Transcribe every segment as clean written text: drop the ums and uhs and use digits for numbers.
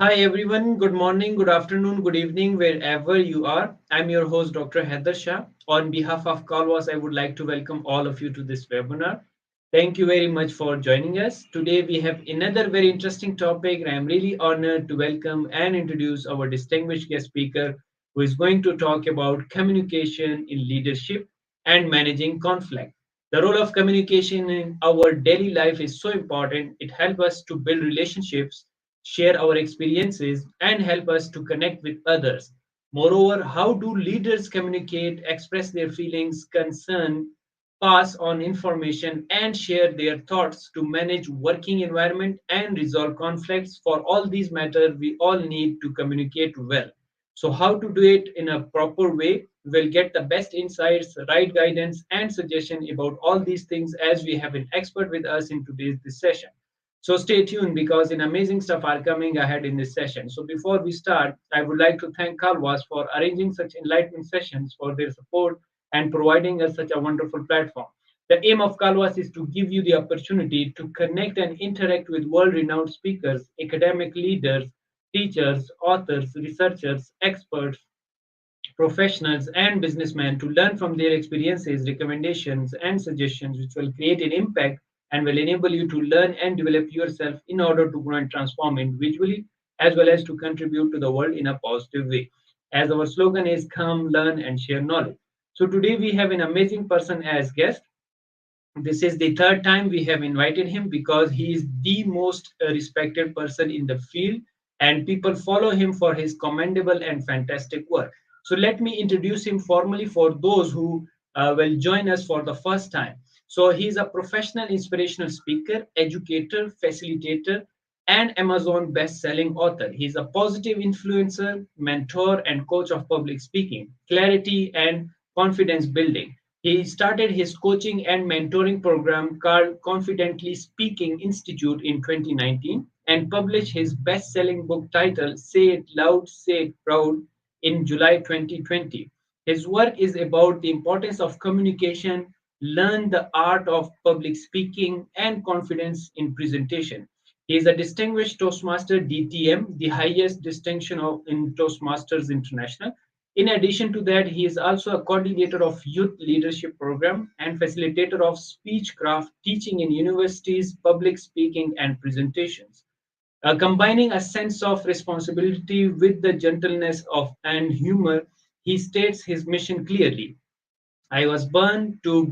Hi everyone, good morning, good afternoon, good evening, wherever you are. I'm your host, Dr. Haider Shah. On behalf of Calwas, I would like to welcome all of you to this webinar. Thank you very much for joining us. Today we have another very interesting topic, and I'm really honored to welcome and introduce our distinguished guest speaker who is going to talk about communication in leadership and managing conflict. The role of communication in our daily life is so important. It helps us to build relationships, share our experiences, and help us to connect with others. Moreover, how do leaders communicate, express their feelings, concern, pass on information, and share their thoughts to manage working environment and resolve conflicts? For all these matters, we all need to communicate well. So, how to do it in a proper way? We'll get the best insights, right guidance, and suggestion about all these things as we have an expert with us in today's this session. So stay tuned because in amazing stuff are coming ahead in this session. So before we start, I would like to thank Kalwas for arranging such enlightenment sessions, for their support and providing us such a wonderful platform. The aim of Kalwas is to give you the opportunity to connect and interact with world-renowned speakers, academic leaders, teachers, authors, researchers, experts, professionals, and businessmen to learn from their experiences, recommendations, and suggestions, which will create an impact and will enable you to learn and develop yourself in order to grow and transform individually as well as to contribute to the world in a positive way. As our slogan is come, learn, and share knowledge. So today we have an amazing person as guest. This is the third time we have invited him because he is the most respected person in the field and people follow him for his commendable and fantastic work. So let me introduce him formally for those who will join us for the first time. So he is a professional inspirational speaker, educator, facilitator, and Amazon best-selling author. He's a positive influencer, mentor, and coach of public speaking, clarity, and confidence building. He started his coaching and mentoring program called Confidently Speaking Institute in 2019 and published his best selling book titled Say It Loud, Say It Proud in July 2020. His work is about the importance of communication, learn the art of public speaking, and confidence in presentation. He is a distinguished Toastmaster DTM, the highest distinction in Toastmasters International. In addition to that, he is also a coordinator of youth leadership program and facilitator of speechcraft teaching in universities, public speaking, and presentations. Combining a sense of responsibility with the gentleness of and humor, he states his mission clearly. I was born to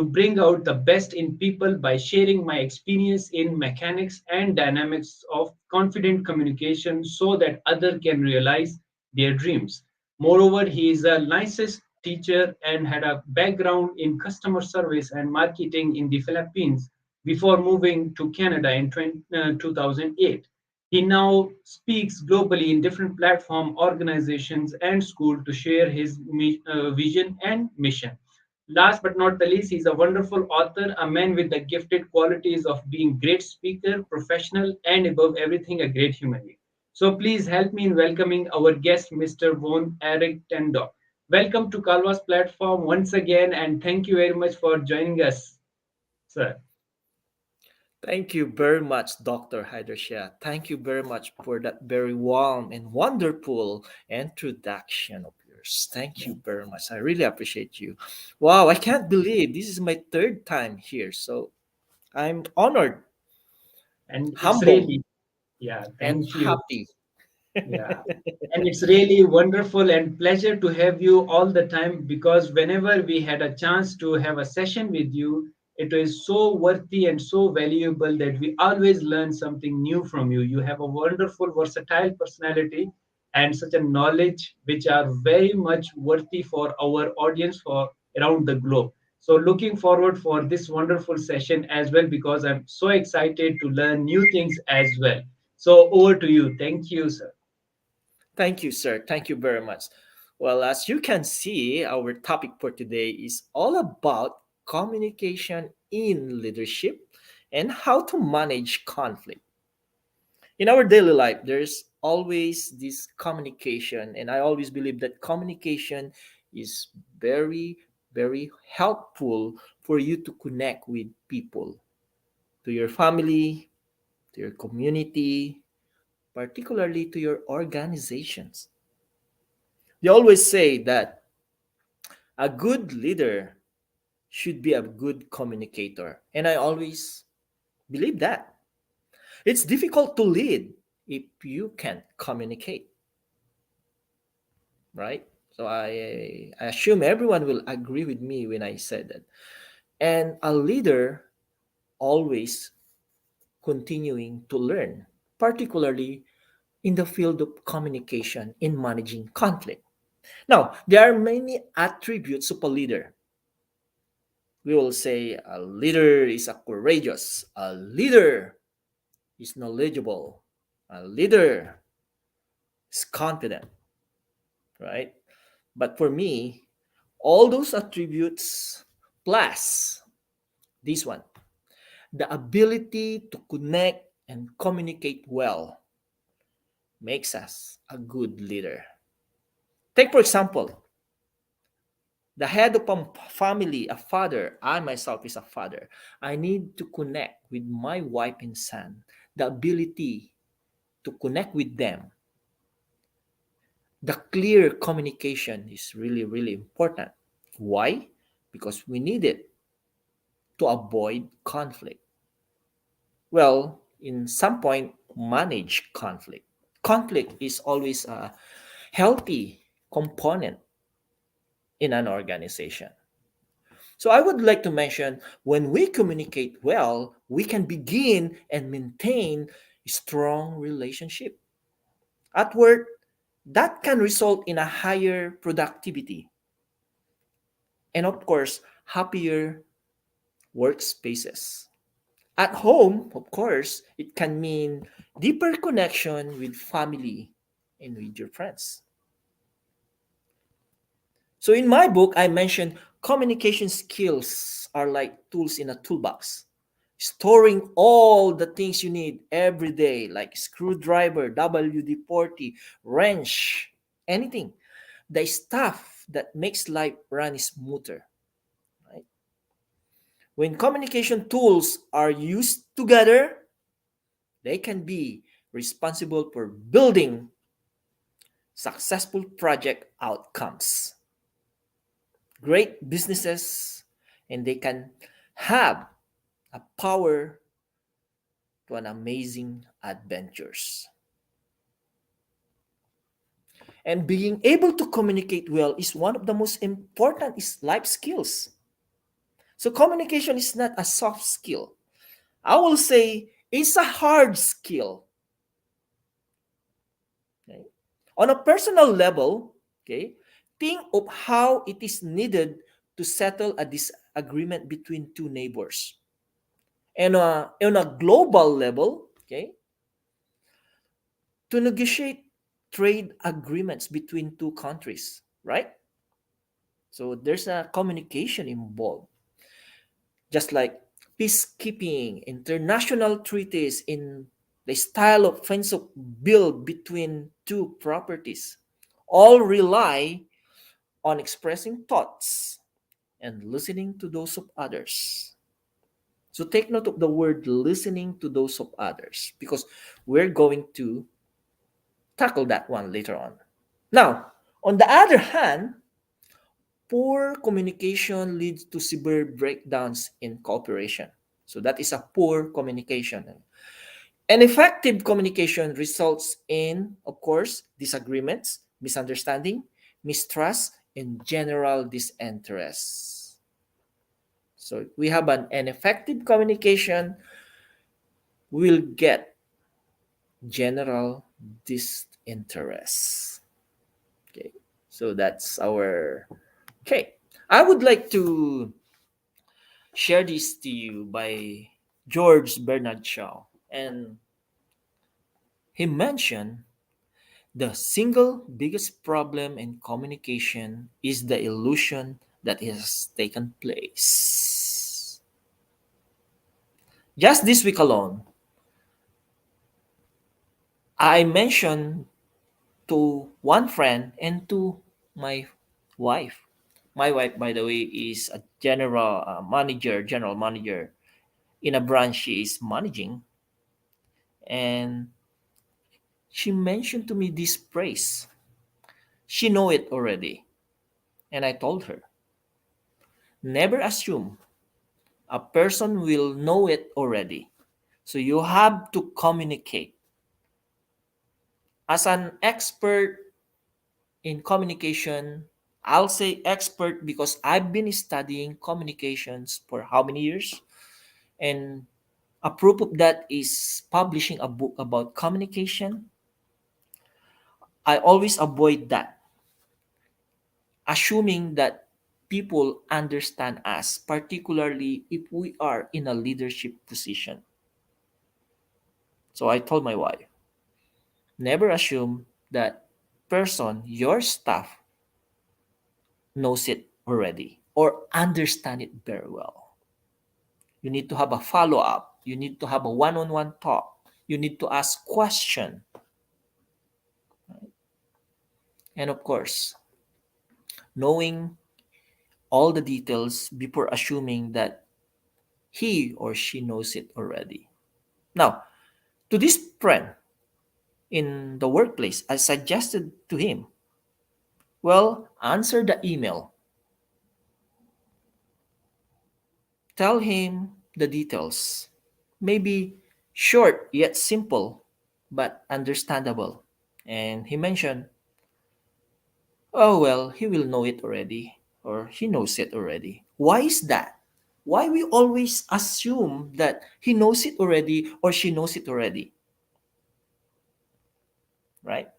bring out the best in people by sharing my experience in mechanics and dynamics of confident communication so that others can realize their dreams. Moreover, he is a licensed teacher and had a background in customer service and marketing in the Philippines before moving to Canada in 2008. He now speaks globally in different platform organizations and schools to share his vision and mission. Last but not the least, he's a wonderful author, a man with the gifted qualities of being great speaker, professional, and above everything, a great human being. So please help me in welcoming our guest, Mr. Von Eric Tandoc. Welcome to Calva's platform once again, and thank you very much for joining us, sir. Thank you very much, Dr. Haider Shah. Thank you very much for that very warm and wonderful introduction of yours. Thank you very much. I really appreciate you. Wow, I can't believe this is my third time here. So I'm honored, And it's humbled, really, yeah, and thank you. happy. Yeah. And it's really wonderful and pleasure to have you all the time because whenever we had a chance to have a session with you, it is so worthy and so valuable that we always learn something new from you. You have a wonderful, versatile personality and such a knowledge which are very much worthy for our audience for around the globe. So looking forward for this wonderful session as well because I'm so excited to learn new things as well. So over to you. Thank you, sir. Thank you, sir. Thank you very much. Well, as you can see, our topic for today is all about communication in leadership and how to manage conflict. In our daily life, there's always this communication, and I always believe that communication is very, very helpful for you to connect with people, to your family, to your community, particularly to your organizations. They always say that a good leader should be a good communicator. And I always believe that. It's difficult to lead if you can't communicate, right? So I assume everyone will agree with me when I said that. And a leader always continuing to learn, particularly in the field of communication in managing conflict. Now, there are many attributes of a leader. We will say a leader is a courageous, a leader is knowledgeable, a leader is confident, right? But for me, all those attributes plus this one, the ability to connect and communicate well makes us a good leader. Take, for example, the head of a family, a father. I myself is a father. I need to connect with my wife and son. The ability to connect with them, the clear communication is really, really important. Why? Because we need it to avoid conflict. Well, in some point, manage conflict. Conflict is always a healthy component in an organization. So I would like to mention when we communicate well, we can begin and maintain a strong relationship. At work, that can result in a higher productivity and of course, happier workspaces. At home, of course, it can mean deeper connection with family and with your friends. So in my book, I mentioned communication skills are like tools in a toolbox, storing all the things you need every day, like screwdriver, WD-40, wrench, anything. The stuff that makes life run smoother. Right? When communication tools are used together, they can be responsible for building successful project outcomes, great businesses, and they can have a power to an amazing adventures. And being able to communicate well is one of the most important is life skills. So communication is not a soft skill. I will say it's a hard skill. Okay? On a personal level, okay, think of how it is needed to settle a disagreement between two neighbors. And on a global level, okay, to negotiate trade agreements between two countries, right? So there's a communication involved, just like peacekeeping, international treaties in the style of fence of build between two properties, all rely on expressing thoughts and listening to those of others. So take note of the word listening to those of others because we're going to tackle that one later on. Now, on the other hand, poor communication leads to severe breakdowns in cooperation. So that is a poor communication. And effective communication results in, of course, disagreements, misunderstanding, mistrust, and general disinterest. So if we have an effective communication, we'll get general disinterest. Okay, so that's our. Okay, I would like to share this to you by George Bernard Shaw. And he mentioned the single biggest problem in communication is the illusion that it has taken place. Just this week alone, I mentioned to one friend and to my wife. My wife, by the way, is a general manager in a branch she is managing, and she mentioned to me this phrase. She know it already. And I told her, never assume a person will know it already. So you have to communicate. As an expert in communication, I'll say expert because I've been studying communications for how many years? And a proof of that is publishing a book about communication. I always avoid that, assuming that people understand us, particularly if we are in a leadership position. So I told my wife, never assume that person, your staff, knows it already or understand it very well. You need to have a follow up. You need to have a one-on-one talk. You need to ask question. And of course, knowing all the details before assuming that he or she knows it already. Now, to this friend in the workplace, I suggested to him, well, answer the email. Tell him the details. Maybe short yet simple, but understandable. And he mentioned, oh, well, he will know it already, or he knows it already. Why is that? Why we always assume that he knows it already or she knows it already, right?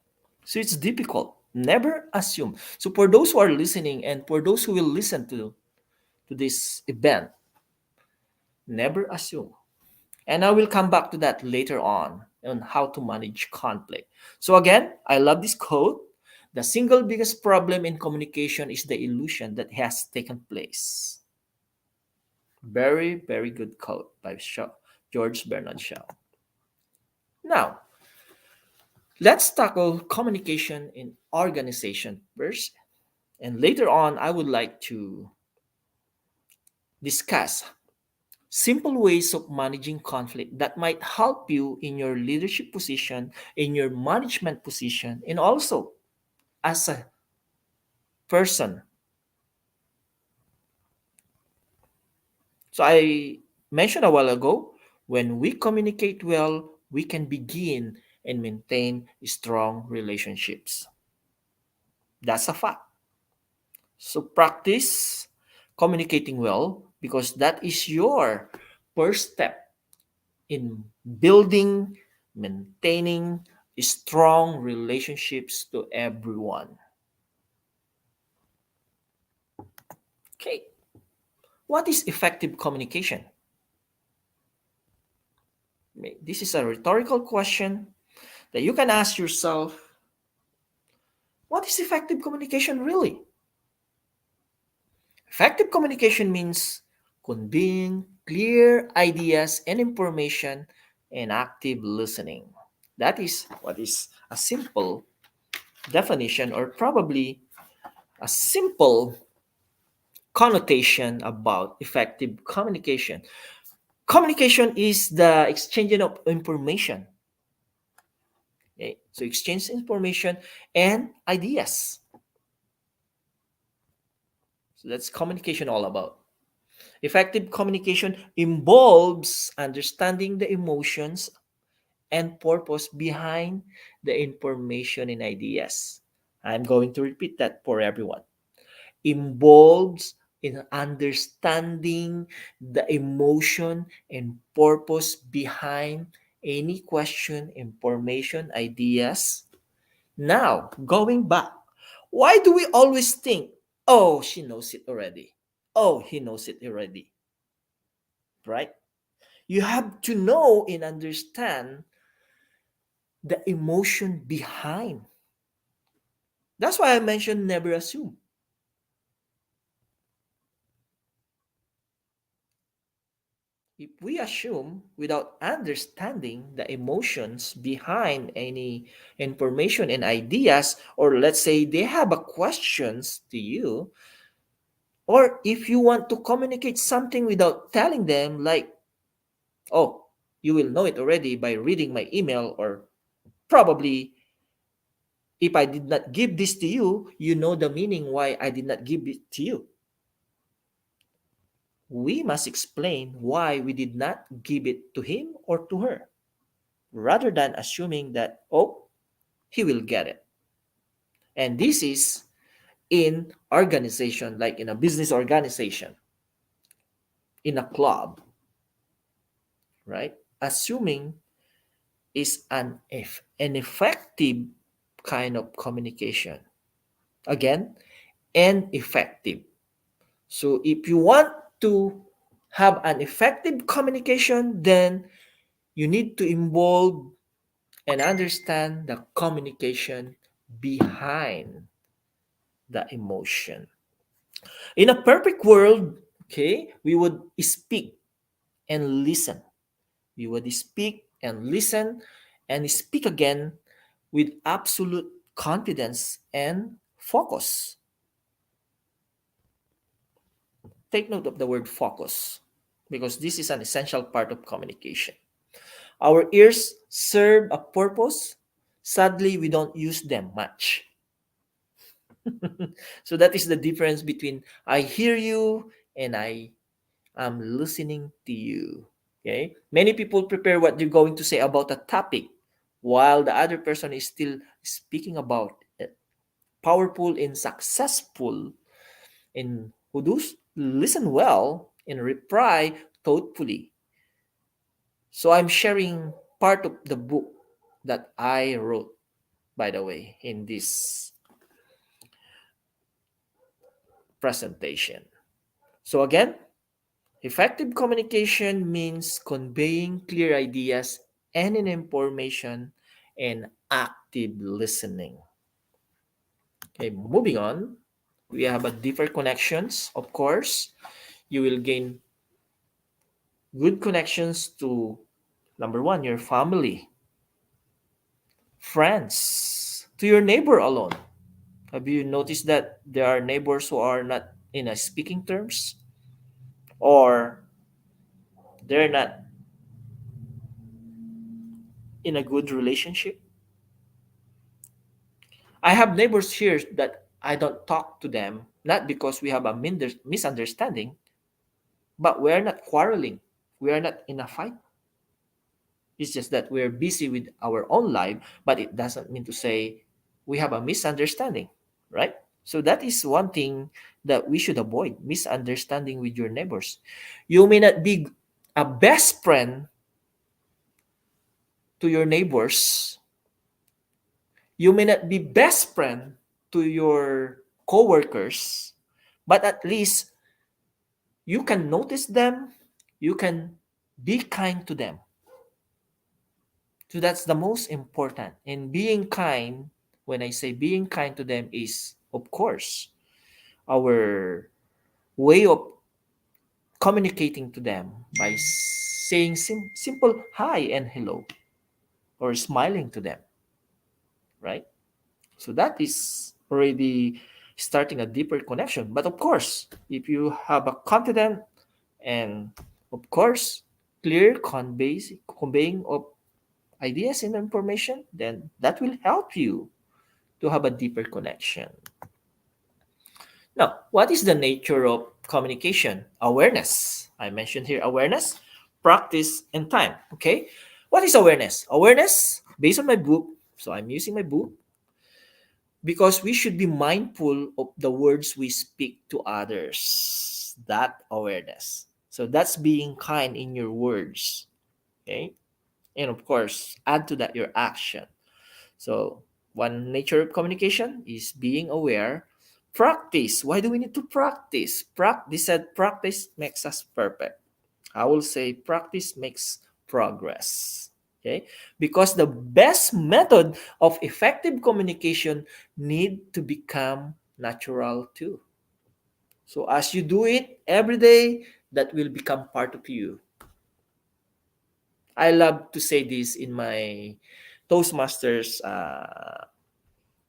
So it's difficult. Never assume. So for those who are listening and for those who will listen to this event, never assume. And I will come back to that later on how to manage conflict. So again, I love this quote. The single biggest problem in communication is the illusion that has taken place. Very, very good quote by Shaw, George Bernard Shaw. Now, let's tackle communication in organization first. And later on, I would like to discuss simple ways of managing conflict that might help you in your leadership position, in your management position, and also as a person. So I mentioned a while ago, when we communicate well, we can begin and maintain strong relationships. That's a fact. So practice communicating well because that is your first step in building, maintaining strong relationships to everyone. Okay, what is effective communication? This is a rhetorical question that you can ask yourself. What is effective communication really? Effective communication means conveying clear ideas and information and active listening. That is what is a simple definition, or probably a simple connotation about effective communication. Communication is the exchanging of information. Okay? So exchange information and ideas. So that's communication all about. Effective communication involves understanding the emotions and purpose behind the information and ideas. I'm going to repeat that for everyone. Involves in understanding the emotion and purpose behind any question, information, ideas. Now, going back, why do we always think, oh, she knows it already? Oh, he knows it already, right? You have to know and understand the emotion behind. That's why I mentioned never assume. If we assume without understanding the emotions behind any information and ideas, or let's say they have a questions to you, or if you want to communicate something without telling them, like, oh, you will know it already by reading my email, or Probably, if I did not give this to you, you know the meaning why I did not give it to you. We must explain why we did not give it to him or to her, rather than assuming that, oh, he will get it. And this is in organization, like in a business organization, in a club, right? Assuming is an effective kind of communication. Again, and effective. So if you want to have an effective communication, then you need to involve and understand the communication behind the emotion. In a perfect world, okay, we would speak and listen. We would speak and listen and speak again with absolute confidence and focus. Take note of the word focus because this is an essential part of communication. Our ears serve a purpose. Sadly, we don't use them much. So that is the difference between I hear you and I am listening to you. Okay? Many people prepare what they're going to say about a topic while the other person is still speaking about it. Powerful and successful and who do listen well and reply thoughtfully. So I'm sharing part of the book that I wrote, by the way, in this presentation. So again, effective communication means conveying clear ideas and an information and active listening. Okay, moving on. We have a deeper connections, of course. You will gain good connections to number one, your family, friends, to your neighbor alone. Have you noticed that there are neighbors who are not in a speaking terms or they're not in a good relationship? I have neighbors here that I don't talk to them, not because we have a misunderstanding, but we're not quarreling. We are not in a fight. It's just that we're busy with our own life, but it doesn't mean to say we have a misunderstanding, right? So that is one thing that we should avoid misunderstanding with your neighbors. You may not be a best friend to your neighbors, you may not be best friend to your coworkers, but at least you can notice them, you can be kind to them. So that's the most important. And being kind, when I say being kind to them, is of course our way of communicating to them by saying simple hi and hello or smiling to them, right? So that is already starting a deeper connection. But of course, if you have a confident and of course clear conveying of ideas and information, then that will help you to have a deeper connection. Now, what is the nature of communication? Awareness. I mentioned here awareness, practice, and time. Okay. What is awareness? Awareness, based on my book, so I'm using my book because we should be mindful of the words we speak to others. That awareness. So that's being kind in your words. Okay. And of course, add to that your action. So, one nature of communication is being aware. Practice. Why do we need to practice? Practice said practice makes us perfect. I will say practice makes progress. Okay? Because the best method of effective communication need to become natural too. So as you do it every day, that will become part of you. I love to say this in my Toastmasters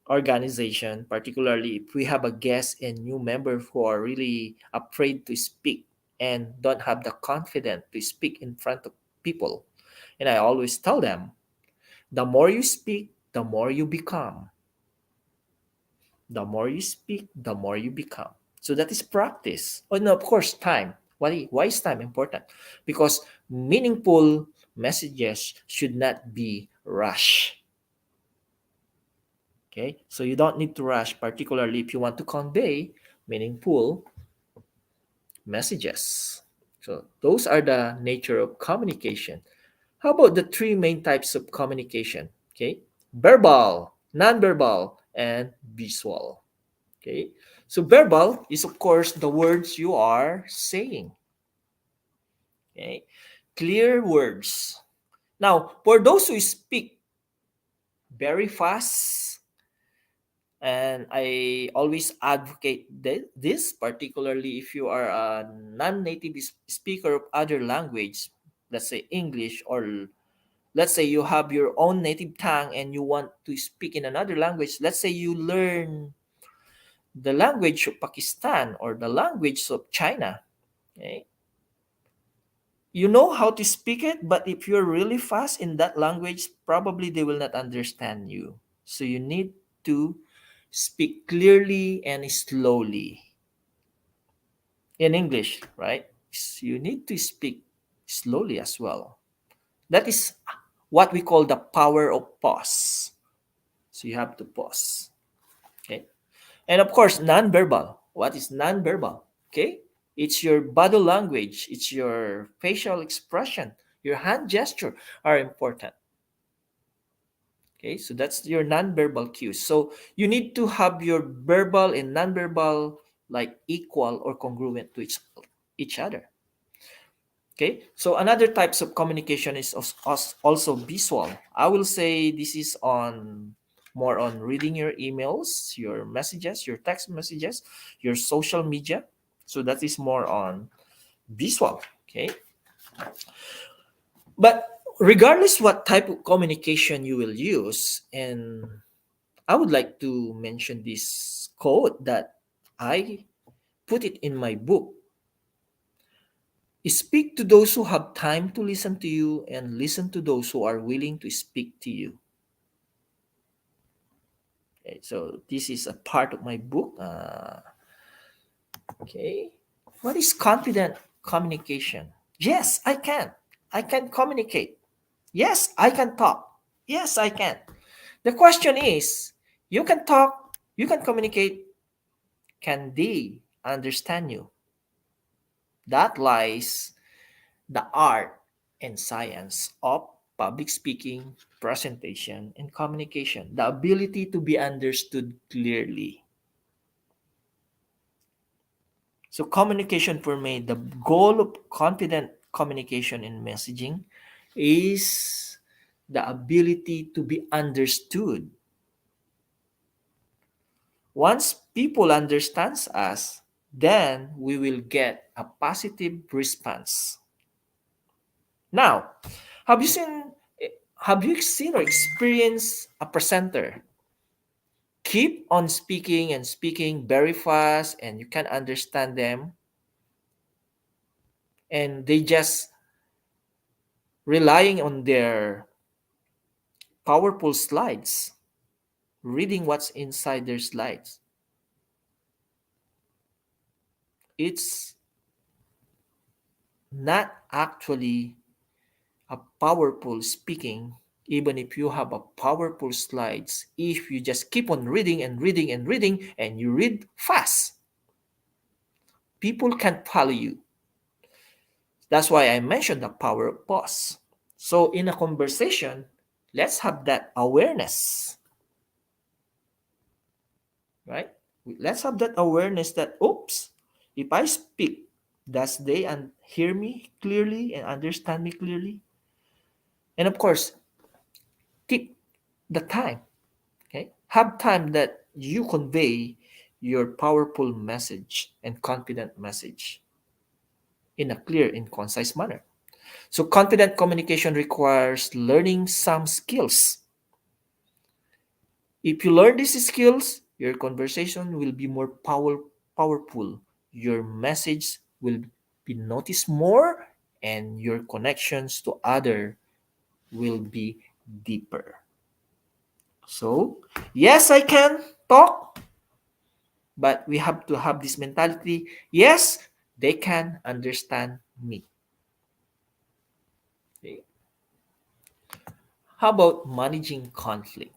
organization, particularly if we have a guest and new member who are really afraid to speak and don't have the confidence to speak in front of people. And I always tell them, The more you speak, the more you become. The more you speak, the more you become. So that is practice. Oh, no, of course, time. Why is time important? Because meaningful messages should not be rushed. Okay, so you don't need to rush, particularly if you want to convey meaningful messages. So those are the nature of communication. How about the three main types of communication? Okay, verbal, non-verbal, and visual. Okay, so verbal is of course the words you are saying. Okay, clear words. Now, for those who speak very fast, and I always advocate this, particularly if you are a non-native speaker of other language, let's say English, or let's say you have your own native tongue and you want to speak in another language. Let's say you learn the language of Pakistan or the language of China. Okay, you know how to speak it, but if you're really fast in that language, probably they will not understand you. So you need to speak clearly and slowly. In English, right? So you need to speak slowly as well. That is what we call the power of pause. So you have to pause. Okay. And of course, non-verbal. What is non-verbal? Okay. It's your body language, it's your facial expression, your hand gesture are important. Okay, so that's your non-verbal cues. So you need to have your verbal and non-verbal like equal or congruent to each other. Okay, so another types of communication is also visual. I will say this is on more on reading your emails, your messages, your text messages, your social media. So that is more on visual. Okay, but regardless what type of communication you will use, and I would like to mention this quote that I put it in my book. Speak to those who have time to listen to you and listen to those who are willing to speak to you. Okay, so this is a part of my book. Okay. What is confident communication? Yes, I can. I can communicate. Yes, I can talk. Yes, I can. The question is, you can talk, you can communicate, can they understand you? That lies the art and science of public speaking, presentation, and communication. The ability to be understood clearly. So, communication for me, the goal of confident communication in messaging is the ability to be understood. Once people understands us, then we will get a positive response. Now, have you seen have you seen or experienced a presenter keep on speaking and speaking very fast and you can understand them and they just relying on their powerful slides, reading what's inside their slides. It's not actually a powerful speaking even if you have a powerful slides if you just keep on reading and reading and reading and you read fast, people can't follow you. That's why I mentioned the power of pause. So in a conversation, let's have that awareness, right? Let's have that awareness that, oops, if I speak, does they hear me clearly and understand me clearly? And of course, keep the time, okay? Have time that you convey your powerful message and confident message in a clear and concise manner. So confident communication requires learning some skills. If you learn these skills, your conversation will be more powerful. Your message will be noticed more and your connections to other will be deeper. So, yes, I can talk, but we have to have this mentality. Yes, they can understand me. Okay. How about managing conflict?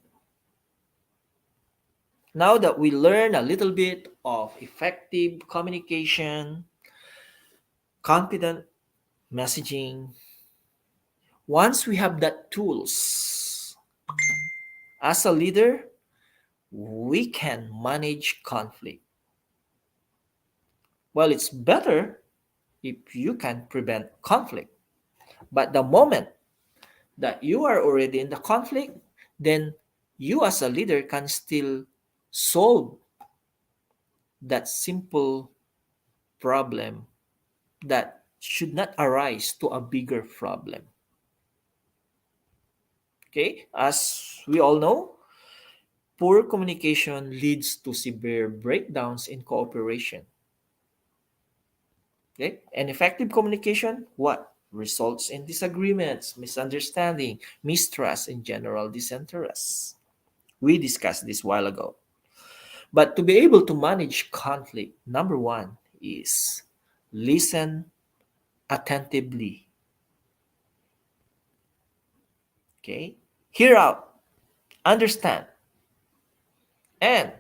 Now that we learn a little bit of effective communication, confident messaging, once we have that tools as a leader, we can manage conflict. Well, it's better if you can prevent conflict. But the moment that you are already in the conflict, then you as a leader can still solve that simple problem that should not arise to a bigger problem. Okay, as we all know, poor communication leads to severe breakdowns in cooperation. Okay, and effective communication, what? Results in disagreements, misunderstanding, mistrust, and general disinterest. We discussed this while ago. But to be able to manage conflict, number one is listen attentively. Okay? Hear out, understand, and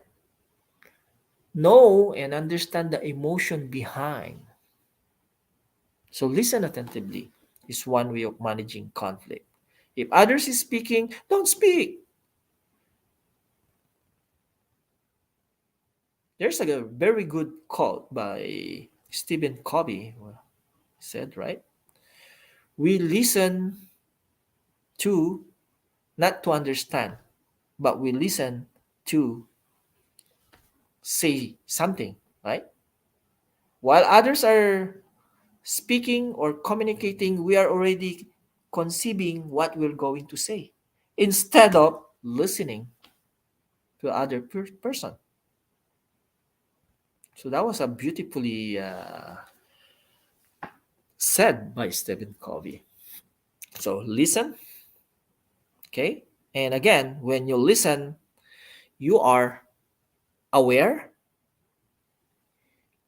know and understand the emotion behind. So listen attentively is one way of managing conflict. If others is speaking, don't speak. There's a very good quote by Stephen Covey said, right? We listen to not to understand, but we listen to say something, right? While others are speaking or communicating, we are already conceiving what we're going to say instead of listening to other person. So that was a beautifully said by Stephen Covey. So listen, okay? And again, when you listen, you are aware,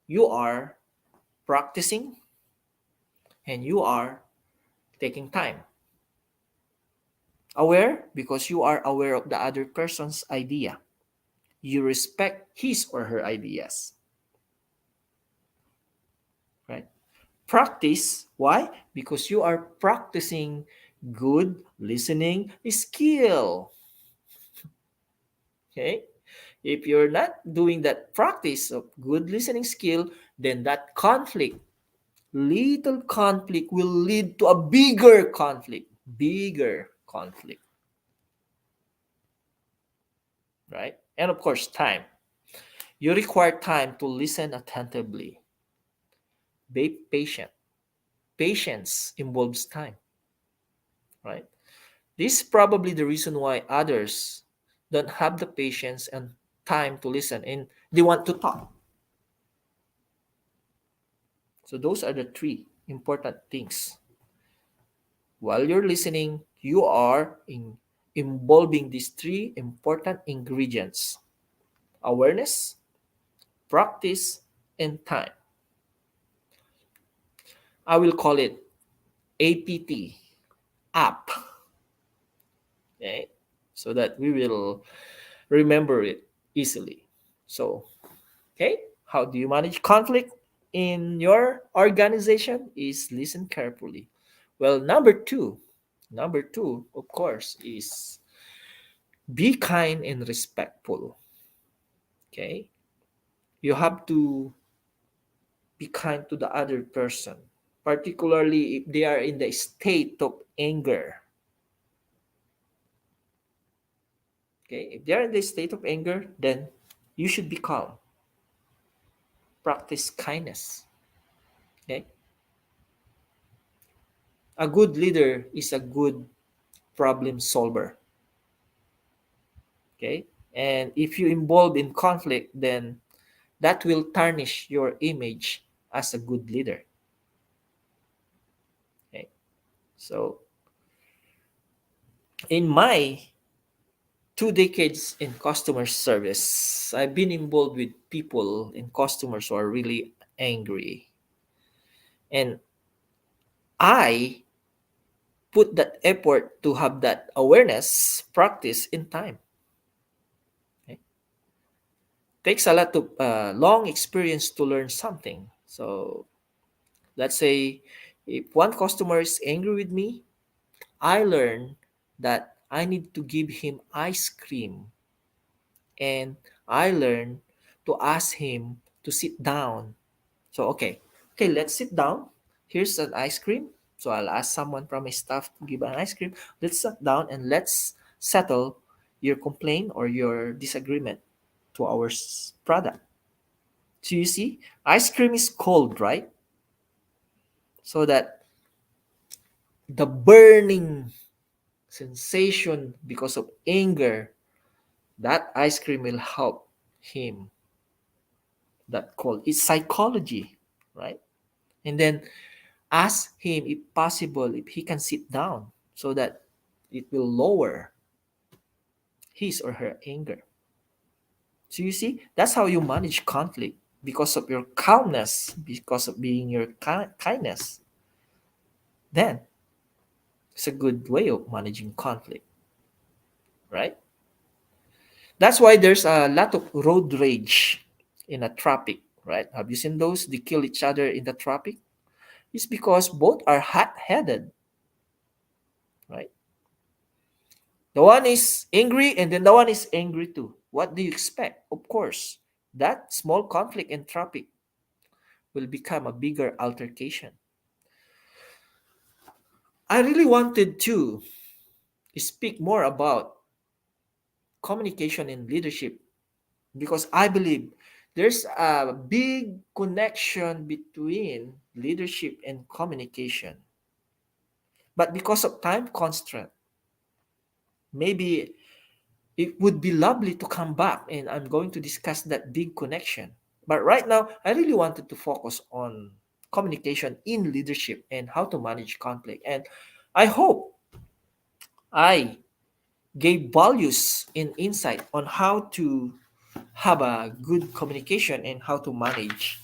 you are practicing, and you are taking time. Aware because you are aware of the other person's idea. You respect his or her ideas, right? Practice. Why? Because you are practicing good listening skill. Okay? If you're not doing that practice of good listening skill, then that conflict, little conflict, will lead to a bigger conflict. Bigger conflict, right? And of course, time. You require time to listen attentively. Be patient. Patience involves time, right? This is probably the reason why others don't have the patience and time to listen and they want to talk. So those are the three important things. While you're listening, you are involving these three important ingredients: awareness, practice, and time. I will call it APT, app, okay? So that we will remember it easily. So, okay, how do you manage conflict in your organization? Is listen carefully. Well, number two, of course, is be kind and respectful. Okay, you have to be kind to the other person, particularly if they are in the state of anger. Okay, if they are in the state of anger, then you should be calm. Practice kindness. Okay, a good leader is a good problem solver. Okay, and if you involve in conflict, then that will tarnish your image as a good leader. Okay, so in my 2 decades in customer service. I've been involved with people and customers who are really angry. And I put that effort to have that awareness practice in time. Okay? Takes a lot of long experience to learn something. So let's say if one customer is angry with me, I learn that I need to give him ice cream, and I learn to ask him to sit down. So okay, let's sit down. Here's an ice cream. So I'll ask someone from my staff to give an ice cream. Let's sit down and let's settle your complaint or your disagreement to our product. So you see, ice cream is cold, right? So that the burning sensation because of anger, that ice cream will help him. That cold. It's psychology, right? And then ask him if possible if he can sit down so that it will lower his or her anger. So you see, that's how you manage conflict because of your calmness, because of being your kindness. Then it's a good way of managing conflict, right? That's why there's a lot of road rage in a traffic, right? Have you seen those? They kill each other in the traffic. It's because both are hot-headed, right? The one is angry and then the one is angry too. What do you expect? Of course, that small conflict in traffic will become a bigger altercation. I really wanted to speak more about communication in leadership because I believe there's a big connection between leadership and communication. But because of time constraint, maybe it would be lovely to come back and I'm going to discuss that big connection. But right now, I really wanted to focus on communication in leadership and how to manage conflict. And I hope I gave values and insight on how to have a good communication and how to manage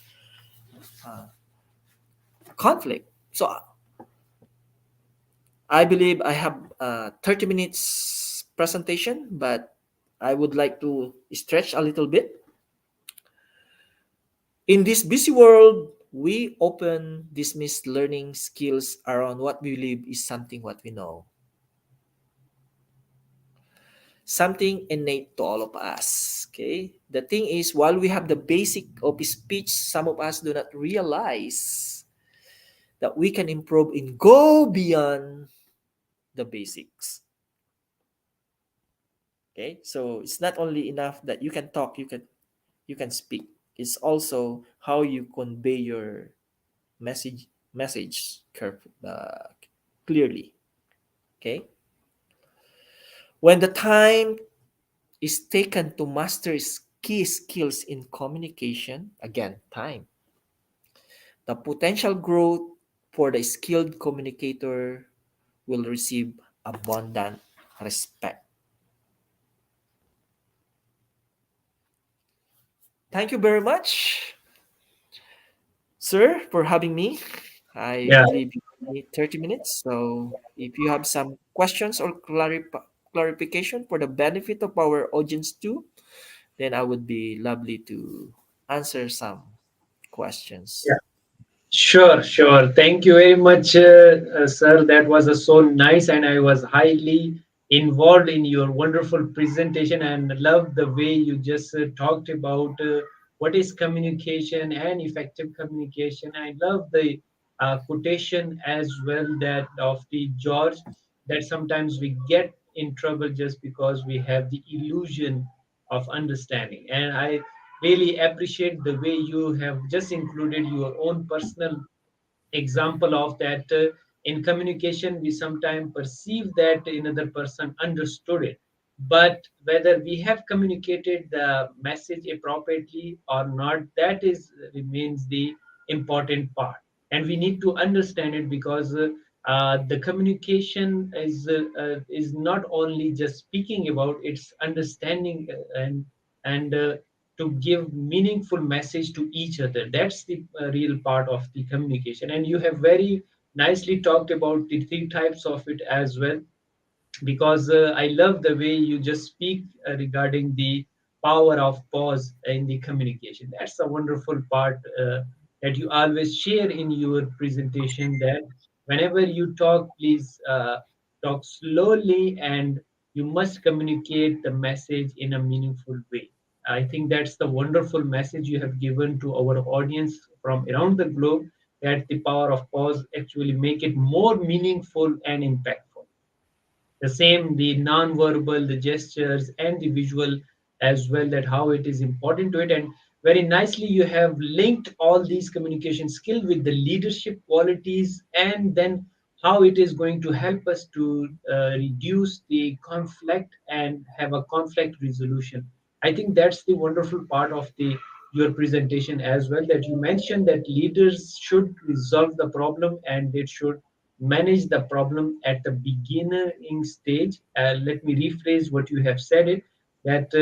uh, conflict. So I believe I have 30 minutes presentation, but I would like to stretch a little bit. In this busy world, we often dismiss learning skills around what we believe is something what we know, something innate to all of us. Okay. The thing is, while we have the basic of speech, some of us do not realize that we can improve and go beyond the basics. Okay. So it's not only enough that you can talk, you can speak. It's also how you convey your message clearly. Okay. When the time is taken to master key skills in communication, again, time, the potential growth for the skilled communicator will receive abundant respect. Thank you very much, sir, for having me. I Yeah. believe you need 30 minutes. So if you have some questions or clarification for the benefit of our audience too, then I would be lovely to answer some questions. Sure, sure. Thank you very much, sir. That was so nice, and I was highly involved in your wonderful presentation and love the way you just talked about what is communication and effective communication. I love the quotation as well that of the George that sometimes we get in trouble just because we have the illusion of understanding, and I really appreciate the way you have just included your own personal example of that. In communication we sometimes perceive that another person understood it, but whether we have communicated the message appropriately or not, that is remains the important part, and we need to understand it because The communication is not only just speaking about, it's understanding and to give meaningful message to each other. That's the real part of the communication. And you have very nicely talked about the three types of it as well, because I love the way you just speak regarding the power of pause in the communication. That's a wonderful part that you always share in your presentation. That whenever you talk, please talk slowly, and you must communicate the message in a meaningful way. I think that's the wonderful message you have given to our audience from around the globe, that the power of pause actually make it more meaningful and impactful. The same, the non-verbal, the gestures and the visual as well, that how it is important to it. And very nicely you have linked all these communication skills with the leadership qualities, and then how it is going to help us to reduce the conflict and have a conflict resolution. I think that's the wonderful part of the your presentation as well, that you mentioned that leaders should resolve the problem and they should manage the problem at the beginning stage. Let me rephrase what you have said it, that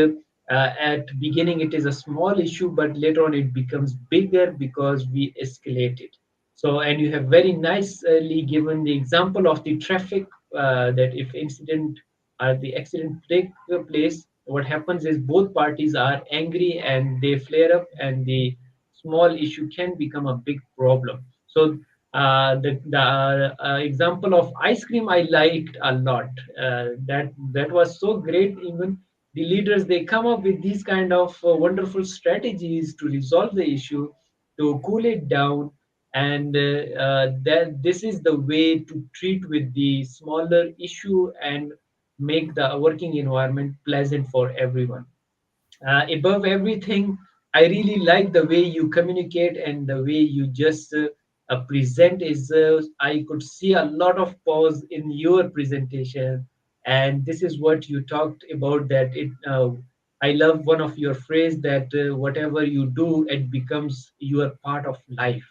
at beginning it is a small issue, but later on it becomes bigger because we escalate it. So, and you have very nicely given the example of the traffic, that if incident the accident take place, what happens is both parties are angry and they flare up, and the small issue can become a big problem. So the example of ice cream I liked a lot. That was so great. Even the leaders, they come up with these kind of wonderful strategies to resolve the issue, to cool it down, and that this is the way to treat with the smaller issue and make the working environment pleasant for everyone. Above everything, I really like the way you communicate and the way you just present. Is I could see a lot of pause in your presentation, and this is what you talked about. That it, I love one of your phrase, that whatever you do, it becomes your part of life.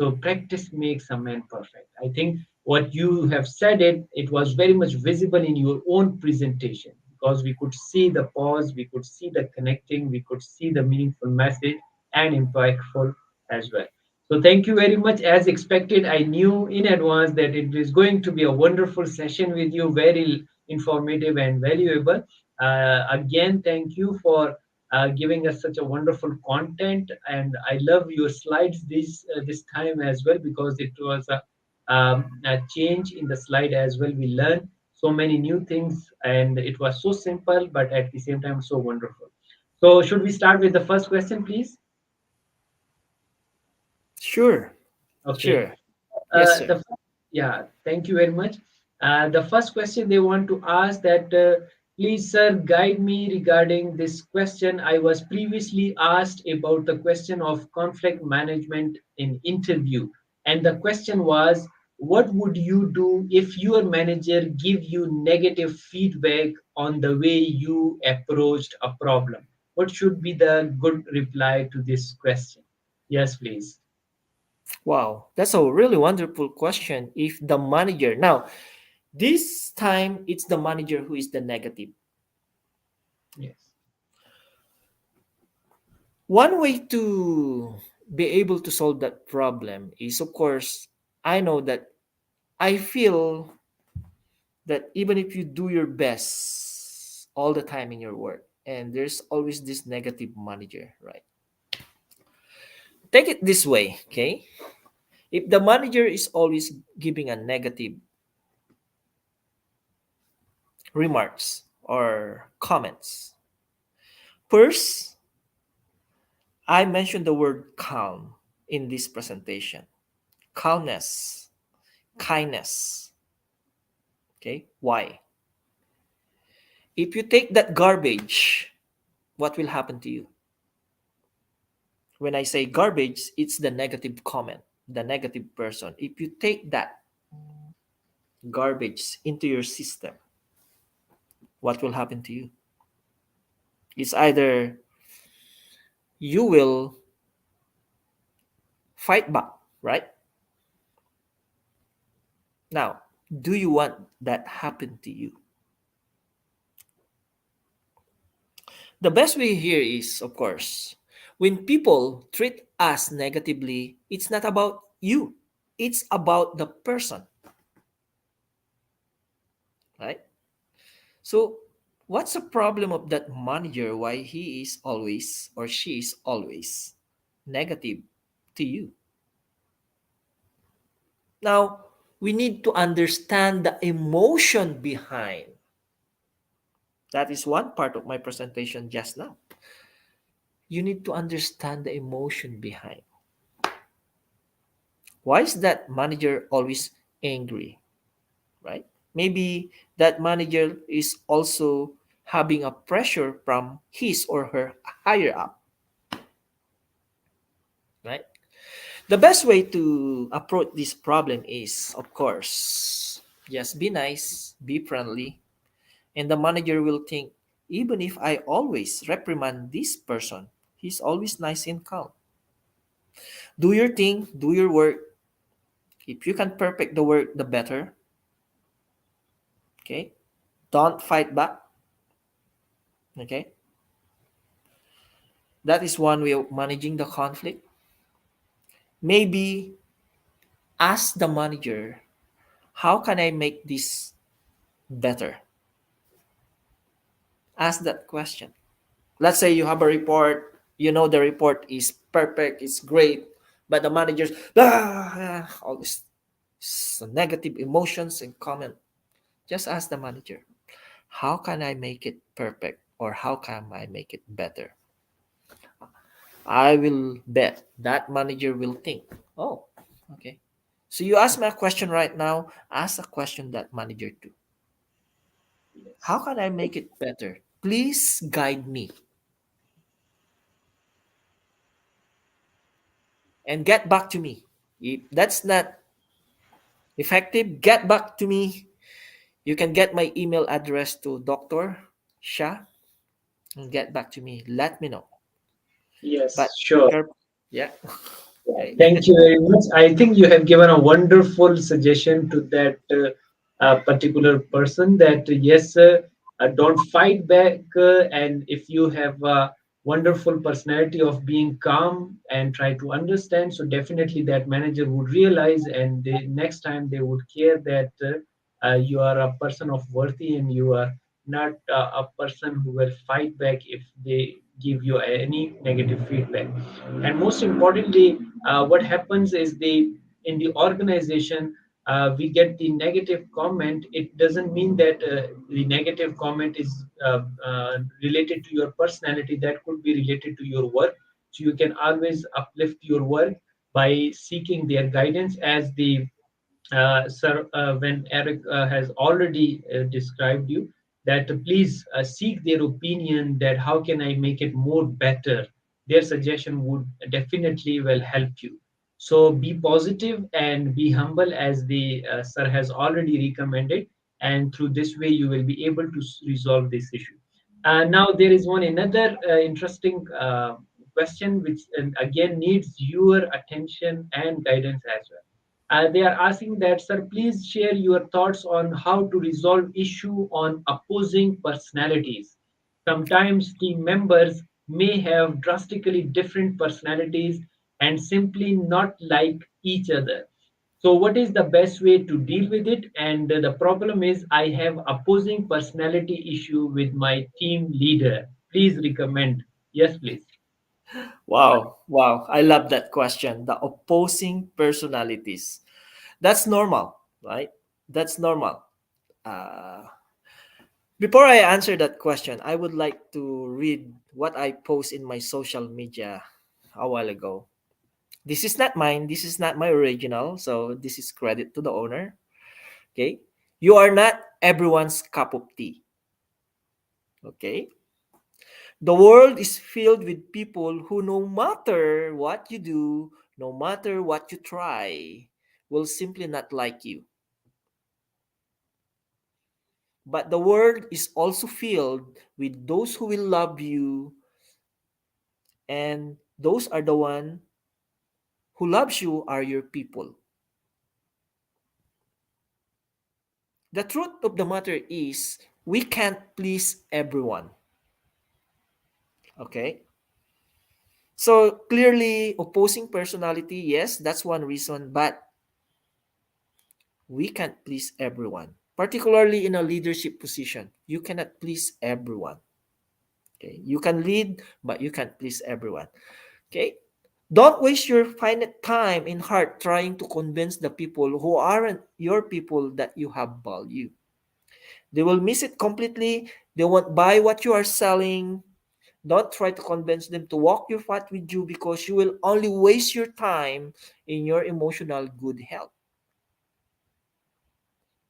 So practice makes a man perfect. I think what you have said, it was very much visible in your own presentation, because we could see the pause, we could see the connecting, we could see the meaningful message and impactful as well. So thank you very much. As expected, I knew in advance that it is going to be a wonderful session with you, very informative and valuable. Again, thank you for giving us such a wonderful content, and I love your slides this time as well, because it was a change in the slide as well. We learned so many new things, and it was so simple, but at the same time so wonderful. So should we start with the first question, please? Sure. Okay. Sure. Yes, sir. The yeah, thank you very much. The first question they want to ask, that please sir guide me regarding this question. I was previously asked about the question of conflict management in interview, and the question was, what would you do if your manager give you negative feedback on the way you approached a problem? What should be the good reply to this question? Yes, please. Wow, that's a really wonderful question. If the manager, now, this time it's the manager who is the negative. Yes. One way to be able to solve that problem is, of course, I know that I feel that even if you do your best all the time in your work, and there's always this negative manager, right? Take it this way, okay? If the manager is always giving a negative remarks or comments, first, I mentioned the word calm in this presentation. Calmness, kindness. Okay? Why? If you take that garbage, what will happen to you? When I say garbage, it's the negative comment, the negative person. If you take that garbage into your system, what will happen to you? It's either you will fight back, right? Now, do you want that happen to you? The best way here is, of course, when people treat us negatively, it's not about you, it's about the person, right? So, what's the problem of that manager? Why he is always or she is always negative to you? Now, we need to understand the emotion behind. That is one part of my presentation just now. You need to understand the emotion behind. Why is that manager always angry, right? Maybe that manager is also having a pressure from his or her higher up, right? The best way to approach this problem is, of course, just be nice, be friendly, and the manager will think, even if I always reprimand this person, he's always nice and calm. Do your thing, do your work. If you can perfect the work, the better. Okay? Don't fight back. Okay? That is one way of managing the conflict. Maybe ask the manager, how can I make this better? Ask that question. Let's say you have a report, you know the report is perfect, it's great, but the managers, all this negative emotions and comment. Just ask the manager, how can I make it perfect or how can I make it better? I will bet that manager will think, oh, okay. So you ask me a question right now, ask a question that manager too. How Yes. can I make it better? Please guide me and get back to me. If that's not effective, get back to me. You can get my email address to Dr. Shah and get back to me. Let me know. But Yes, sure. sure, yeah. Okay. Thank you very much. I think you have given a wonderful suggestion to that particular person that yes, don't fight back. And if you have a wonderful personality of being calm and try to understand, so definitely that manager would realize, and next time they would care that you are a person of worthy and you are not a person who will fight back if they give you any negative feedback. And most importantly, what happens is in the organization we get the negative comment. It doesn't mean that the negative comment is related to your personality. That could be related to your work. So you can always uplift your work by seeking their guidance, as the sir, when Eric has already described you, that please seek their opinion, that how can I make it more better. Their suggestion would definitely will help you. So be positive and be humble, as the sir has already recommended, and through this way you will be able to resolve this issue. Now there is one another interesting question which again needs your attention and guidance as well. They are asking that, sir, please share your thoughts on how to resolve issue on opposing personalities. Sometimes team members may have drastically different personalities and simply not like each other. So, what is the best way to deal with it? And the problem is, I have opposing personality issue with my team leader. Please recommend. Yes, please. Wow, wow. I love that question. The opposing personalities. That's normal, right? That's normal. Uh, Before I answer that question, I would like to read what I post in my social media a while ago. This is not mine. This is not my original. So this is credit to the owner. Okay. You are not everyone's cup of tea. Okay. The world is filled with people who, no matter what you do, no matter what you try, will simply not like you. But the world is also filled with those who will love you, and those are the one who loves you are your people. The truth of the matter is we can't please everyone. Okay? So clearly opposing personality, yes, that's one reason, but we can't please everyone. Particularly in a leadership position, you cannot please everyone. Okay? You can lead, but you can't please everyone. Okay? Don't waste your finite time and heart trying to convince the people who aren't your people that you have value. They will miss it completely. They won't buy what you are selling. Don't try to convince them to walk your path with you because you will only waste your time in your emotional good health.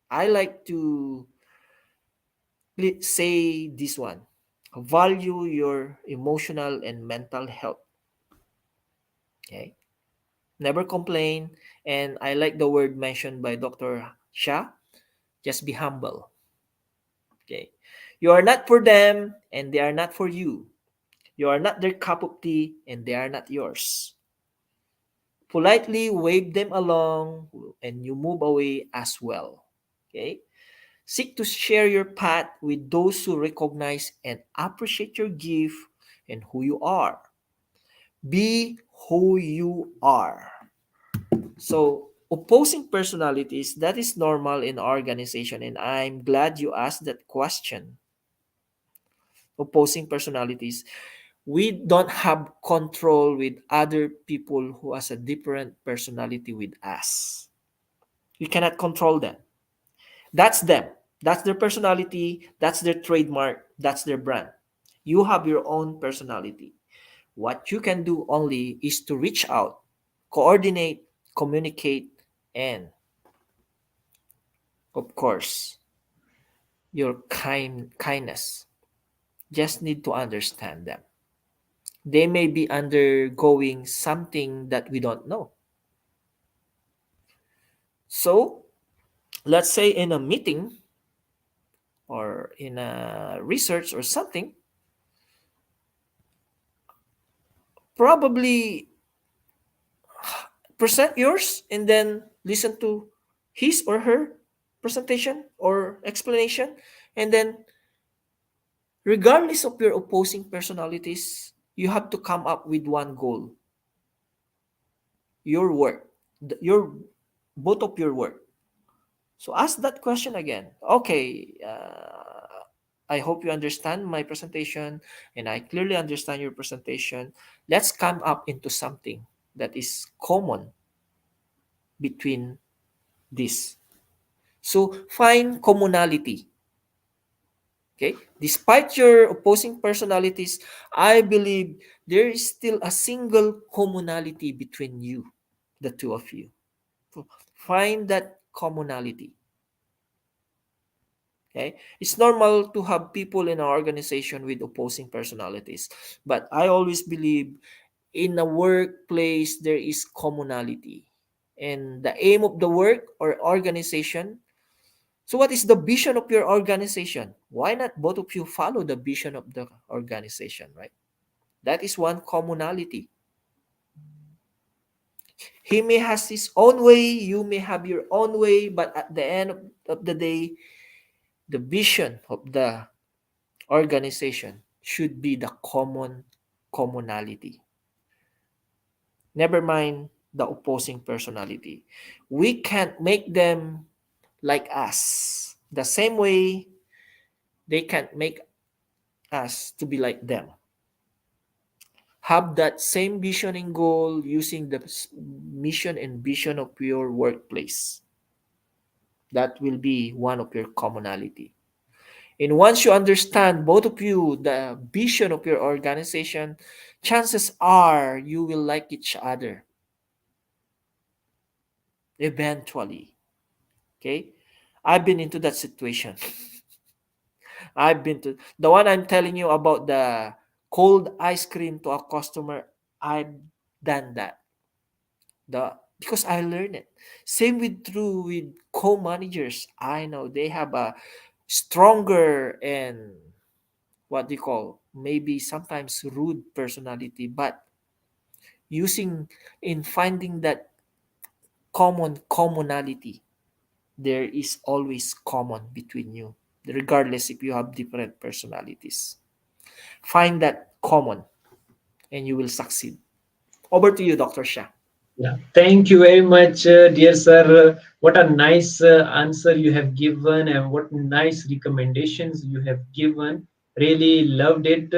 I like to say this one: value your emotional and mental health. Okay? Never complain. And I like the word mentioned by Dr. Shah: just be humble. Okay? You are not for them and they are not for you. You are not their cup of tea and they are not yours. Politely wave them along and you move away as well. Okay? Seek to share your path with those who recognize and appreciate your gift and who you are. Be who you are. So, opposing personalities, that is normal in our organization, and I'm glad you asked that question. Opposing personalities, we don't have control with other people who has a different personality with us. We cannot control them. That's them. That's their personality. That's their trademark. That's their brand. You have your own personality. What you can do only is to reach out, coordinate, communicate, and of course, your kindness. Just need to understand them. They may be undergoing something that we don't know. So, let's say in a meeting or in a research or something, probably present yours and then listen to his or her presentation or explanation, and then regardless of your opposing personalities, you have to come up with one goal: your work, your both of your work. So ask that question again. Okay, I hope you understand my presentation and I clearly understand your presentation. Let's come up into something that is common between this. So find commonality. Okay? Despite your opposing personalities, I believe there is still a single commonality between you, the two of you. So find that commonality. Okay? It's normal to have people in our organization with opposing personalities, but I always believe in a workplace there is commonality. And the aim of the work or organization. So what is the vision of your organization? Why not both of you follow the vision of the organization, right? That is one commonality. He may has his own way, you may have your own way, but at the end of the day, the vision of the organization should be the commonality. Never mind the opposing personality. We can't make them like us. The same way they can't make us to be like them. Have that same vision and goal using the mission and vision of your workplace. That will be one of your commonality. And once you understand, both of you, the vision of your organization, chances are you will like each other eventually. Okay? I've been into that situation. I've been to the one I'm telling you about, the cold ice cream to a customer. I've done that. Because I learned it. Same with true with co-managers. I know they have a stronger and what they call maybe sometimes rude personality, but using in finding that commonality, there is always common between you, regardless if you have different personalities. Find that common and you will succeed. Over to you, Dr. Shah. Yeah, thank you very much, dear sir. What a nice answer you have given, and what nice recommendations you have given. Really loved it.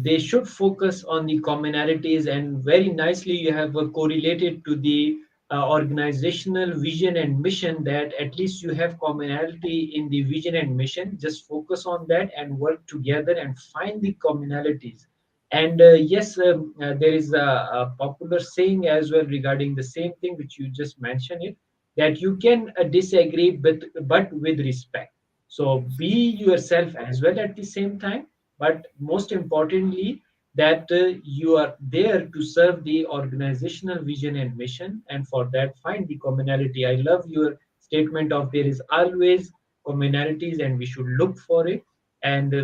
They should focus on the commonalities, and very nicely you have correlated to the organizational vision and mission, that at least you have commonality in the vision and mission. Just focus on that and work together and find the commonalities. And yes, there is a popular saying as well regarding the same thing which you just mentioned it, that you can disagree, but with respect. So be yourself as well at the same time, but most importantly, that you are there to serve the organizational vision and mission, and for that find the commonality. I love your statement of there is always commonalities and we should look for it. And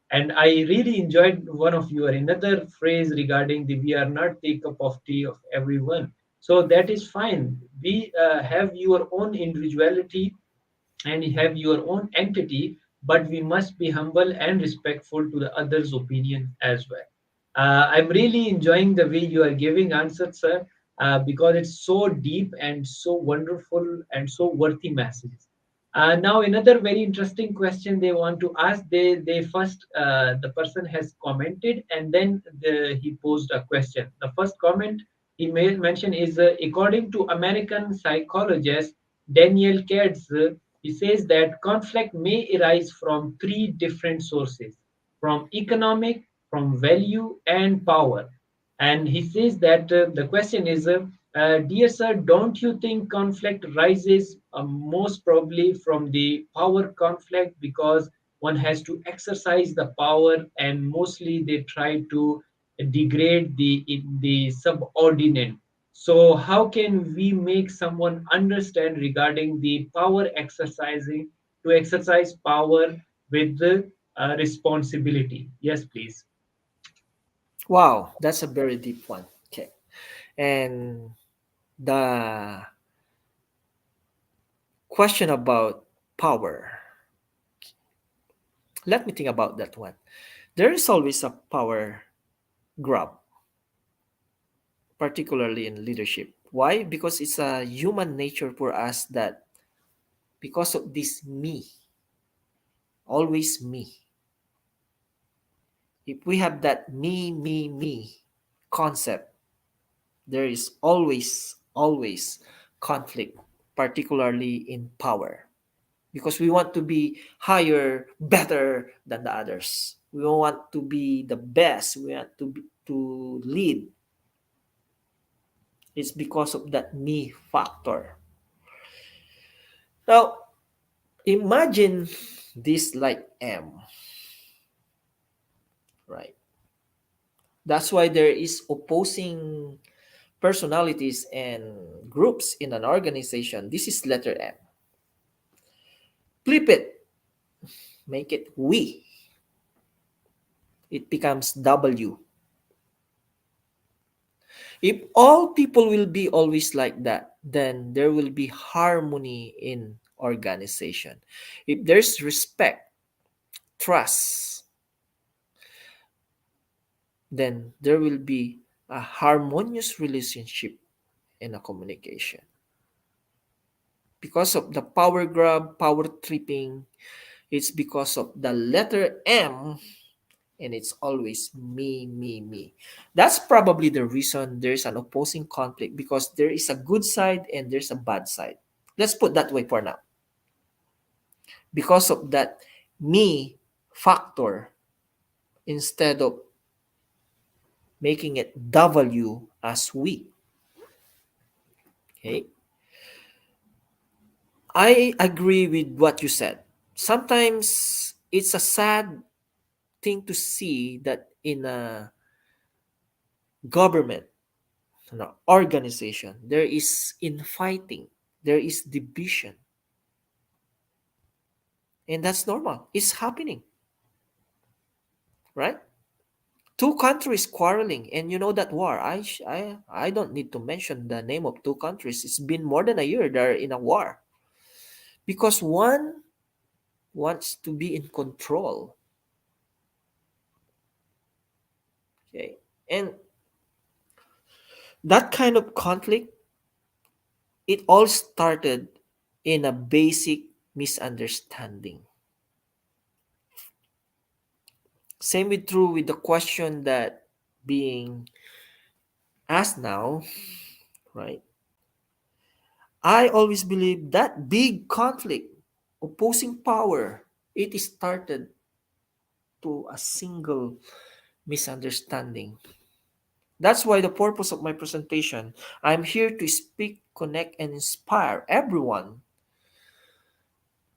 and I really enjoyed one of your another phrase regarding the we are not the cup of tea of everyone. So that is fine. We have your own individuality and have your own entity, but we must be humble and respectful to the others' opinion as well. I'm really enjoying the way you are giving answers, sir, because it's so deep and so wonderful and so worthy messages. Now, another very interesting question they want to ask. They first the person has commented and then he posed a question. The first comment he may mention is according to American psychologist Daniel Katz. He says that conflict may arise from three different sources: from economic, from value, and power. And he says that the question is, dear sir, don't you think conflict rises most probably from the power conflict, because one has to exercise the power and mostly they try to degrade the subordinate. So how can we make someone understand regarding the power exercising to exercise power with the responsibility? Yes, please. Wow, that's a very deep one. Okay. And the question about power, let me think about that one. There is always a power grab, particularly in leadership. Why? Because it's a human nature for us that because of this me, always me. If we have that me concept, there is always conflict, particularly in power. Because we want to be higher, better than the others. We want to be the best. We want to lead. It's because of that me factor. Now, imagine this like M, right? That's why there is opposing personalities and groups in an organization. This is letter M. Flip it, make it we. It becomes W. If all people will be always like that, then there will be harmony in organization. If there's respect, trust, then there will be a harmonious relationship in a communication. Because of the power grab, power tripping, it's because of the letter M, and it's always me. That's probably the reason there's an opposing conflict, because there is a good side and there's a bad side. Let's put that way for now. Because of that me factor, instead of making it W as we. Okay. I agree with what you said. Sometimes it's a sad thing to see that in a government, an organization, there is infighting, there is division. And that's normal. It's happening, right? Two countries quarreling, and you know that war. I don't need to mention the name of two countries. It's been more than a year they're in a war. because one wants to be in control. Okay. And that kind of conflict, it all started in a basic misunderstanding. Same with true with the question that being asked now, right? I always believe that big conflict, opposing power, it is started to a single misunderstanding. That's why the purpose of my presentation, I'm here to speak, connect, and inspire everyone.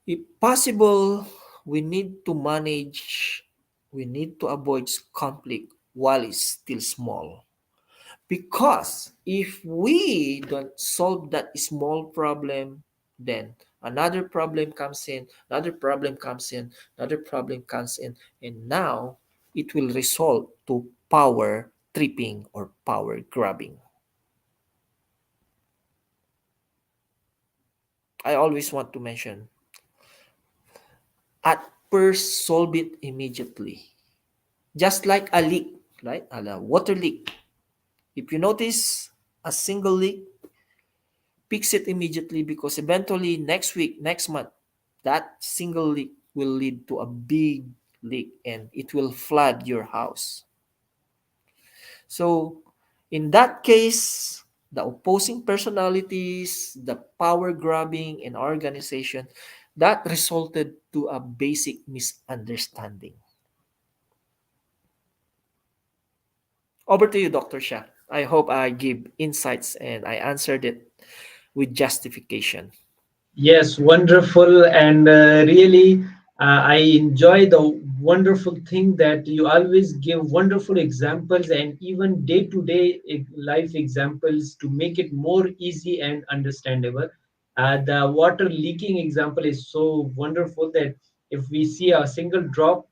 If possible, we need to manage, we need to avoid conflict while it's still small. Because if we don't solve that small problem, then another problem comes in, another problem comes in, another problem comes in, and now it will result to power tripping or power grabbing. I always want to mention, at first solve it immediately. Just like a leak, right? A water leak. If you notice a single leak, fix it immediately because eventually next week, next month, that single leak will lead to a big leak and it will flood your house. So, in that case, the opposing personalities, the power grabbing in organization, that resulted to a basic misunderstanding. Over to you, Dr. Shah. I hope I give insights and I answered it with justification. Yes, wonderful. And really, I enjoy the wonderful thing that you always give wonderful examples and even day to day life examples to make it more easy and understandable. The water leaking example is so wonderful that if we see a single drop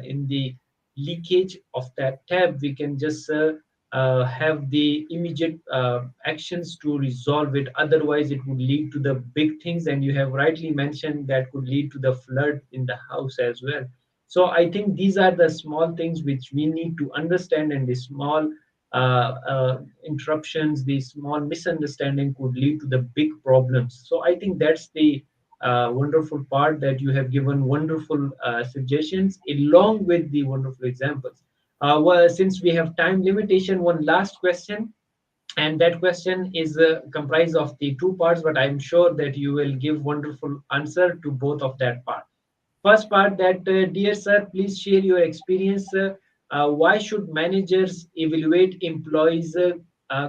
in the leakage of that tap, we can just have the immediate actions to resolve it. Otherwise, it would lead to the big things, and you have rightly mentioned that could lead to the flood in the house as well. So I think these are the small things which we need to understand, and the small interruptions, the small misunderstanding could lead to the big problems. So I think that's the wonderful part that you have given wonderful suggestions along with the wonderful examples. Well, since we have time limitation, one last question, and that question is comprised of the two parts, but I'm sure that you will give wonderful answer to both of that part. First part that, dear sir, please share your experience. Why should managers evaluate employees'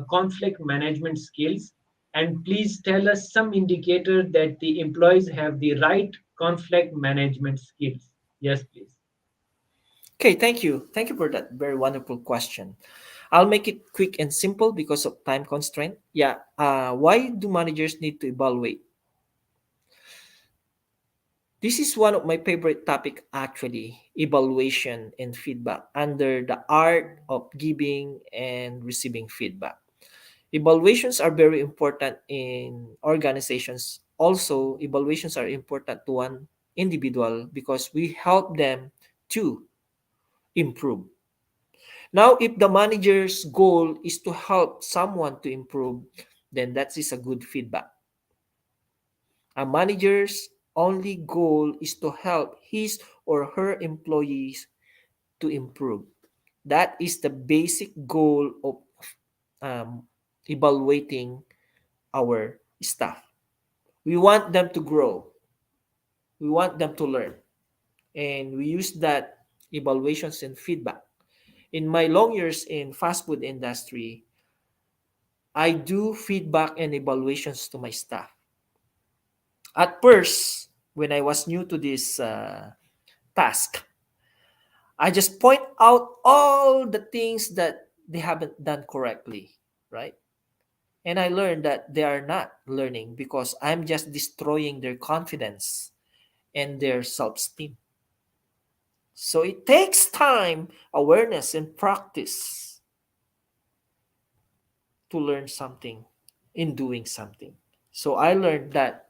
conflict management skills? And please tell us some indicator that the employees have the right conflict management skills. Yes, please. Okay, thank you. Thank you for that very wonderful question. I'll make it quick and simple because of time constraint. Yeah, why do managers need to evaluate? This is one of my favorite topic actually, evaluation and feedback under the art of giving and receiving feedback. Evaluations are very important in organizations. Also, evaluations are important to one individual because we help them to improve. Now, if the manager's goal is to help someone to improve, then that is a good feedback. A manager's only goal is to help his or her employees to improve. That is the basic goal of evaluating our staff. We want them to grow, we want them to learn, and we use that evaluations and feedback. In my long years in fast food industry, I do feedback and evaluations to my staff. At first, when I was new to this task, I just point out all the things that they haven't done correctly, right? And I learned that they are not learning because I'm just destroying their confidence and their self esteem. So it takes time, awareness, and practice to learn something in doing something. So I learned that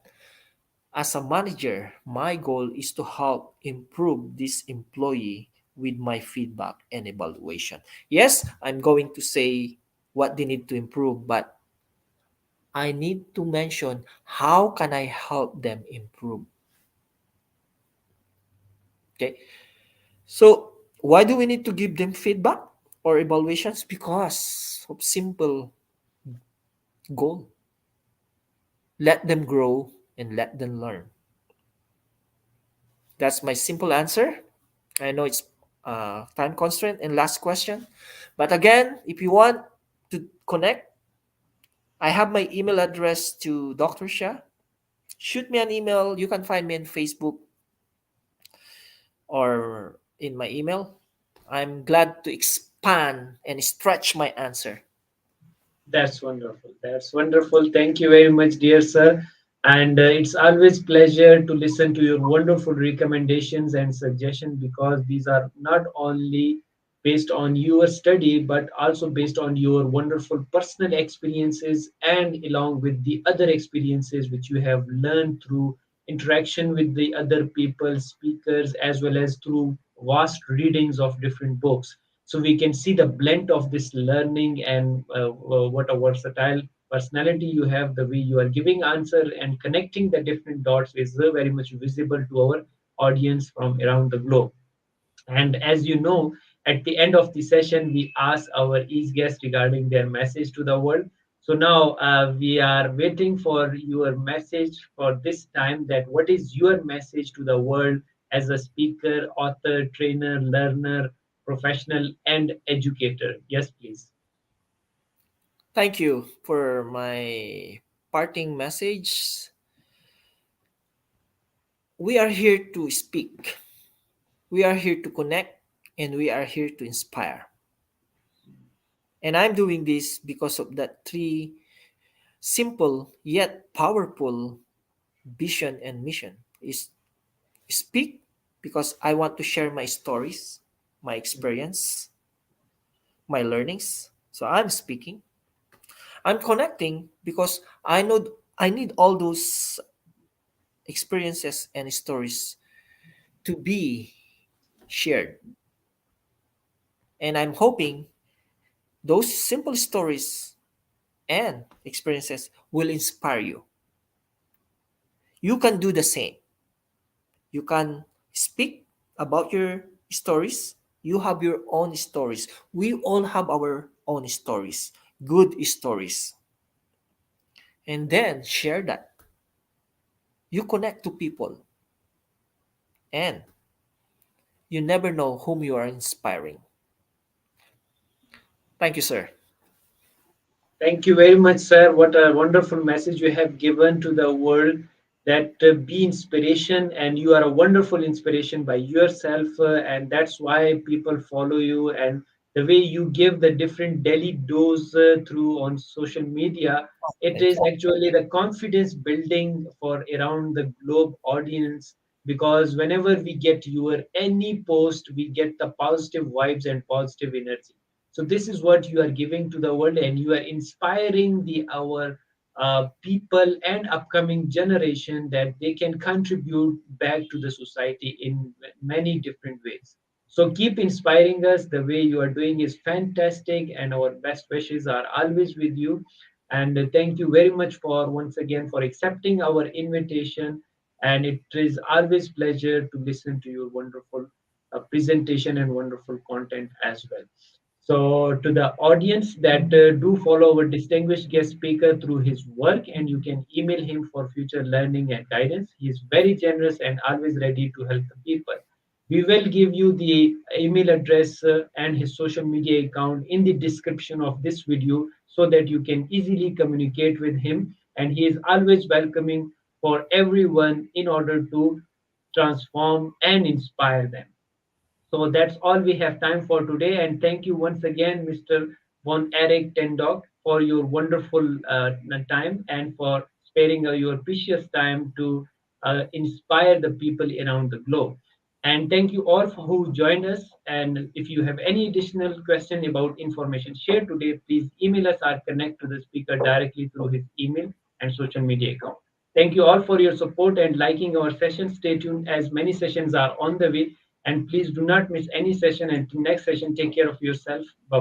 As a manager, my goal is to help improve this employee with my feedback and evaluation. Yes, I'm going to say what they need to improve, but I need to mention how can I help them improve. Okay. So why do we need to give them feedback or evaluations? Because of simple goal. Let them grow and let them learn. That's my simple answer. I know it's time constraint. And last question. But again, if you want to connect, I have my email address to Dr. Shah. Shoot me an email. You can find me on Facebook or in my email. I'm glad to expand and stretch my answer. That's wonderful. That's wonderful. Thank you very much, dear sir. And it's always pleasure to listen to your wonderful recommendations and suggestions, because these are not only based on your study but also based on your wonderful personal experiences, and along with the other experiences which you have learned through interaction with the other people, speakers, as well as through vast readings of different books. So we can see the blend of this learning, and what a versatile personality you have. The way you are giving answer and connecting the different dots is very much visible to our audience from around the globe. And as you know, at the end of the session, we ask our each guest regarding their message to the world. So now we are waiting for your message for this time. That what is your message to the world as a speaker, author, trainer, learner, professional, and educator? Yes, please. Thank you for my parting message. We are here to speak, we are here to connect, and we are here to inspire. And I'm doing this because of that three simple yet powerful vision and mission is speak because I want to share my stories, my experience, my learnings. So I'm speaking. I'm connecting because I know I need all those experiences and stories to be shared. And I'm hoping those simple stories and experiences will inspire you. You can do the same. You can speak about your stories. You have your own stories. We all have our own stories, good stories. And then share that. You connect to people and you never know whom you are inspiring. Thank you, sir. Thank you very much, sir. What a wonderful message you have given to the world, that be inspiration, and you are a wonderful inspiration by yourself, and that's why people follow you. And the way you give the different daily dose through on social media, it Thank is you. actually the confidence building for around the globe audience. Because whenever we get your any post, we get the positive vibes and positive energy. So this is what you are giving to the world, and you are inspiring the our people and upcoming generation, that they can contribute back to the society in many different ways. So keep inspiring us. The way you are doing is fantastic, and our best wishes are always with you. And thank you very much for once again for accepting our invitation. And it is always pleasure to listen to your wonderful presentation and wonderful content as well. So, to the audience that do follow our distinguished guest speaker through his work, and you can email him for future learning and guidance. He is very generous and always ready to help the people. We will give you the email address and his social media account in the description of this video, so that you can easily communicate with him. And he is always welcoming for everyone in order to transform and inspire them. So that's all we have time for today. And thank you once again, Mr. Von Eric Tandoc, for your wonderful time, and for sparing your precious time to inspire the people around the globe. And thank you all for who joined us. And if you have any additional question about information shared today, please email us or connect to the speaker directly through his email and social media account. Thank you all for your support and liking our session. Stay tuned as many sessions are on the way. And please do not miss any session. Until next session, take care of yourself. Bye bye.